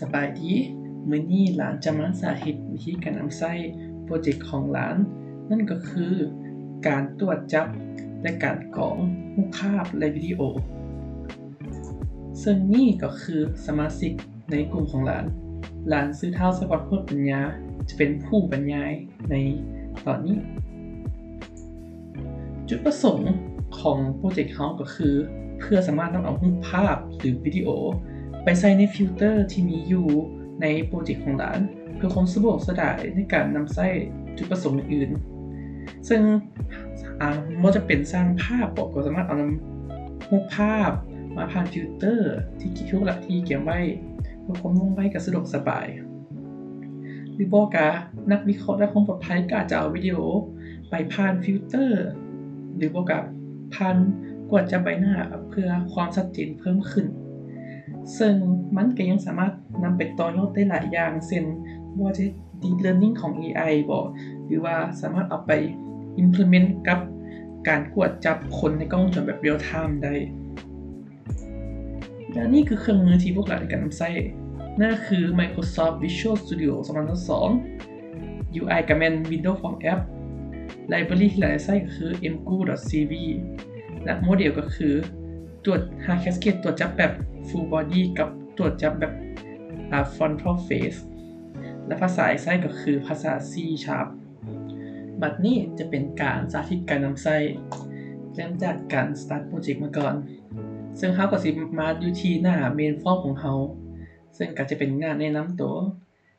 สบายดีมื้อนี้หลานจะมาสาธิตวิธีการนำใช้โปรเจกต์ของหลานนั่นก็คือการตรวจจับและการกรองรูปภาพและวิดีโอซึ่งนี่ก็คือสมาชิกในกลุ่มของหลานซื้อเท้าสปอร์ตพูดปัญญาจะเป็นผู้บรรยายในตอนนี้จุดประสงค์ของโปรเจกต์เฮาก็คือเพื่อสามารถนำเอารูปภาพหรือวิดีโอไปใส่ในฟิลเตอร์ที่มีอยู่ในโปรเจกต์ของหลานเพื่อความสะดวกสบายในการนำใช้จุดประสงค์อื่นๆซึ่งบ่จะเป็นสร้างภาพก็สามารถเอานำรูปภาพมาผ่านฟิลเตอร์ที่เก็บไว้เพื่อความว่องไวกับสะดวกสบายหรือบ่ก็นักวิเคราะห์ด้านความปลอดภัยก็อาจจะเอาวิดีโอไปผ่านฟิลเตอร์หรือบ่ก็ผ่านกวดจับใบหน้าเพื่อความชัดเจนเพิ่มขึ้นซึ่งมันก็ยังสามารถนำไปต่อยอดได้หลายอย่างเช่นว่าจะ Deep Learning ของ AI บ่หรือว่าสามารถเอาไป implement กับการกวดจับคนในกล้องวงจรแบบ real time ได้และนี่คือเครื่องมือที่พวกเราได้นำใช้นั่นคือ Microsoft Visual Studio 2022 UI กับ Windows Form App Library ที่เราใช้ก็คือ mgu.cv และโมเดลก็คือตรวจหา Cascade ตรวจจับแบบ Full Body กับตรวจจับแบบ Frontal Face และภาษาใช้ก็คือภาษา C# บัดนี้จะเป็นการสาธิตการนำใช้เริ่มจากการ Start Project มาก่อนซึ่งเราก็สิมาอยู่ที่หน้า Main Form ของเราซึ่งก็จะเป็นงานแนะนำตัว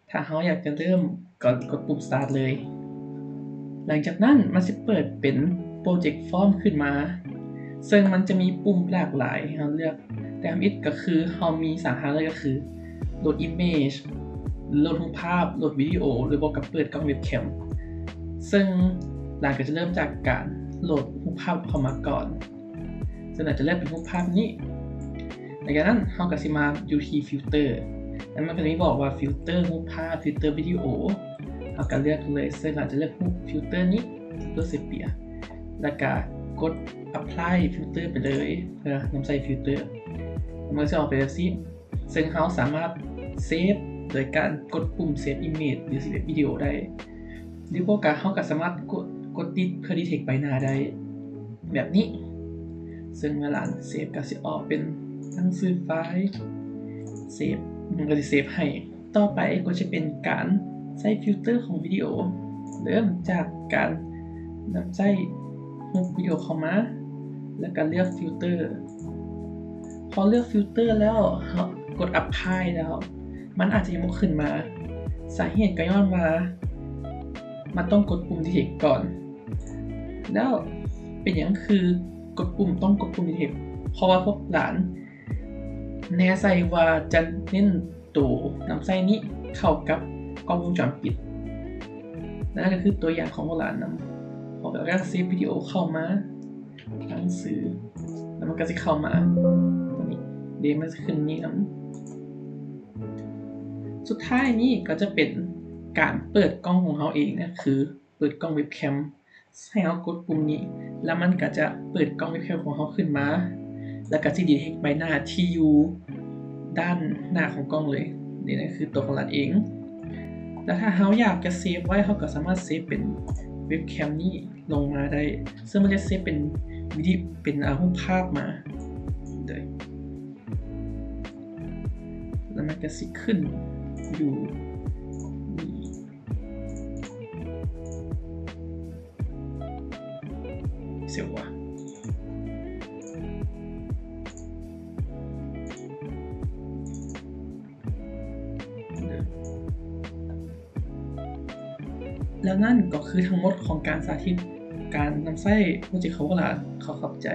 ถ้าเราอยากจะเริ่มก็กดปุ่ม Start เลยหลังจากนั้นมันจะเปิดเป็น Project Form ขึ้นมาซึ่งมันจะมีปุ่มหลากหลายให้เราเลือกแต่ทำอิฐก็คือเรามี3ทางเลือกก็คือโหลด Image โหลดรูปภาพโหลดวิดีโอหรือบ่ก็เปิดกล้องเว็บแคมซึ่งหลังก็จะเริ่มจากการโหลดรูปภาพเข้ามาก่อนซึ่งเราจะเลือกเป็นรูปภาพนี้หลังจากนั้นเราก็สิมาอยู่ที่ฟิลเตอร์แล้วมันก็จะมีบอกว่าฟิลเตอร์รูปภาพฟิลเตอร์วิดีโอเราก็เลือกเลยซึ่งเราจะเลือกฟิลเตอร์นี้ตัวเซเปียแล้วก็กด apply filter ไปเลยเพื่อนำใส่ฟิลเตอร์มันจะออกไปแบบนี้ซึ่งเราสามารถเซฟโดยการกดปุ่ม save image หรือ save video ได้หรือพวกเราก็สามารถกดติดเพื่อ detect ใบหน้าได้แบบนี้ซึ่งเวลาเซฟก็สิออกเป็นหนังสือไฟล์เซฟมันก็จะเซฟให้ต่อไปก็จะเป็นการใส่ฟิลเตอร์ของวิดีโอเริ่มจากการนำใส่รูปวิดีโอเข้ามาแล้วก็เลือกฟิลเตอร์พอเลือกฟิลเตอร์แล้วกด apply แล้วมันอาจจะยังไม่ขึ้นมาสาเหตุก็ย้อนว่ามันต้องกดปุ่ม detect ก่อนแล้วเป็นอย่างคือกดปุ่มต้องกดปุ่ม detect เพราะว่าพวกหลานแน่ใจว่าจะเน้นตัวนำใส่นี้เข้ากับกล้องวงจรปิดนั่นก็คือตัวอย่างของพวกหลานนำพอแบบการเซฟวิดีโอเข้ามาหนังสือแล้วมันก็จะเข้ามาตัวนี้เดี๋ยวมันจะขึ้นนี้นะสุดท้ายนี้ก็จะเป็นการเปิดกล้องของเราเองนะคือเปิดกล้องเว็บแคมให้เรากดปุ่มนี้แล้วมันก็จะเปิดกล้องเว็บแคมของเราขึ้นมาแล้วก็จะดีเทคใบหน้าที่อยู่ด้านหน้าของกล้องเลยนี่นะคือตัวของเราเองแล้วถ้าเราอยากจะเซฟไว้เราก็สามารถเซฟเป็นเว็บแคมนี้ลงมาได้ซึ่งมันจะเซฟเป็นวิดีโอเป็นรูปภาพมาเลยแล้วมันก็สิขึ้นอยู่เสียวว่ะแล้วนั่นก็คือทั้งหมดของการสาธิตการนำใช้โปรเจกต์เขาขอบใจ